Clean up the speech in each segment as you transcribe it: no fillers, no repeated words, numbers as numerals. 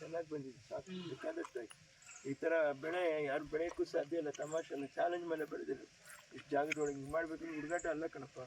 ಚೆನ್ನಾಗಿ ಬಂದಿದೆ, ಸಾಕು ಬೇಕಾದಷ್ಟಾಗಿ. ಈ ಥರ ಬೆಳೆ ಯಾರು ಬೆಳೆಯೋಕ್ಕೂ ಸಾಧ್ಯ ಇಲ್ಲ, ತಮಾಷೆ ಅಲ್ಲ, ಚಾಲೆಂಜ್ ಮೇಲೆ ಬೆಳೆದಿರೋದು. ಇಷ್ಟು ಜಾಗದೊಳಗೆ ಹಿಂಗೆ ಮಾಡಬೇಕು, ಹುಡುಗಾಟ ಅಲ್ಲ ಕಣಪ್ಪ.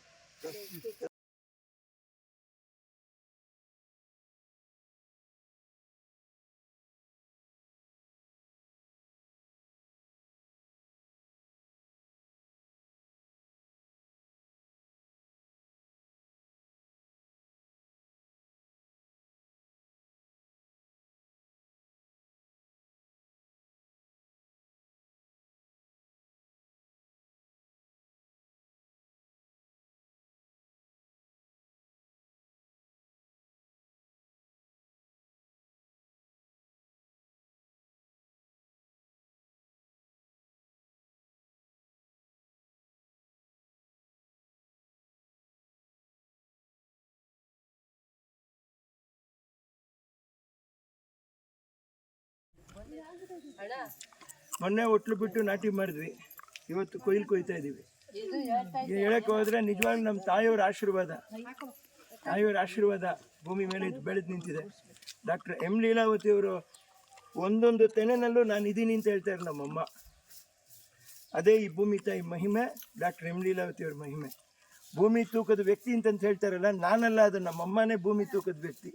ಮೊನ್ನೆ ಒಟ್ಲು ಬಿಟ್ಟು ನಾಟಿ ಮಾಡಿದ್ವಿ, ಇವತ್ತು ಕೊಯ್ತಾ ಇದ್ದೀವಿ. ಹೇಳಕ್ಕೆ ಹೋದರೆ ನಿಜವಾಗ್ಲೂ ನಮ್ಮ ತಾಯಿಯವ್ರ ಆಶೀರ್ವಾದ ಭೂಮಿ ಮೇಲೆ ಬೆಳೆದು ನಿಂತಿದೆ. ಡಾಕ್ಟರ್ ಎಂ ಲೀಲಾವತಿಯವರು ಒಂದೊಂದು ತೆನೆನಲ್ಲೂ ನಾನು ಇದ್ದೀನಿ ಅಂತ ಹೇಳ್ತಾರೆ ನಮ್ಮಮ್ಮ. ಅದೇ ಈ ಭೂಮಿ ತಾಯಿ ಮಹಿಮೆ, ಡಾಕ್ಟರ್ ಎಂ ಲೀಲಾವತಿಯವ್ರ ಮಹಿಮೆ. ಭೂಮಿ ತೂಕದ ವ್ಯಕ್ತಿ ಅಂತಂತ ಹೇಳ್ತಾರಲ್ಲ, ನಾನಲ್ಲ, ಅದು ನಮ್ಮಮ್ಮನೇ ಭೂಮಿ ತೂಕದ ವ್ಯಕ್ತಿ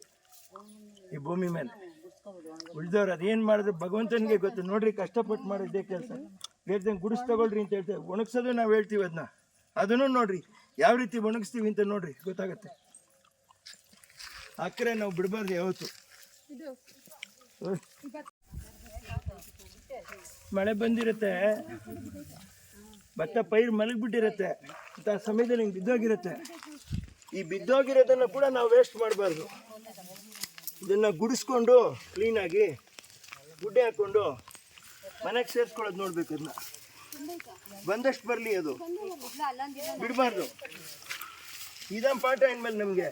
ಈ ಭೂಮಿ ಮೇಲೆ. ಉಳಿದವ್ರು ಅದೇನು ಮಾಡಿದ್ರು ಭಗವಂತನಿಗೆ ಗೊತ್ತು. ನೋಡ್ರಿ, ಕಷ್ಟಪಟ್ಟು ಮಾಡೋದೇ ಕೆಲಸ. ಬೇರೆ ಗುಡಿಸ್ ತಗೊಳ್ರಿ ಅಂತ ಹೇಳ್ತೇವೆ, ಒಣಗಿಸೋದು ನಾವು ಹೇಳ್ತೀವಿ. ಅದನ್ನು ನೋಡ್ರಿ ಯಾವ ರೀತಿ ಒಣಗಿಸ್ತೀವಿ ಅಂತ ನೋಡ್ರಿ, ಗೊತ್ತಾಗತ್ತೆ. ಅಕ್ಕರೆ ನಾವು ಬಿಡಬಾರ್ದು ಯಾವತ್ತು. ಮಳೆ ಬಂದಿರುತ್ತೆ, ಭತ್ತ ಪೈರು ಮಲಗಿಬಿಟ್ಟಿರುತ್ತೆ, ಅಂತ ಸಮಯದಲ್ಲಿ ಹಿಂಗೆ ಬಿದ್ದೋಗಿರುತ್ತೆ. ಈ ಬಿದ್ದೋಗಿರೋದನ್ನು ಕೂಡ ನಾವು ವೇಸ್ಟ್ ಮಾಡಬಾರ್ದು. ಇದನ್ನು ಗುಡಿಸ್ಕೊಂಡು ಕ್ಲೀನಾಗಿ ಗುಡ್ಡೆ ಹಾಕ್ಕೊಂಡು ಮನೆಗೆ ಸೇರಿಸ್ಕೊಳ್ಳೋದು ನೋಡ್ಬೇಕು. ಅದನ್ನ ಬಂದಷ್ಟು ಬರಲಿ, ಅದು ಬಿಡಬಾರ್ದು. ಇದನ್ನ ಪಾಠ ಇನ್ಮೇಲೆ ನಮಗೆ.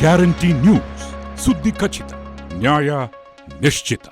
ಗ್ಯಾರಂಟಿ ನ್ಯೂಸ್, ಸುದ್ದಿ ಖಚಿತ, ನ್ಯಾಯ ನಿಶ್ಚಿತ.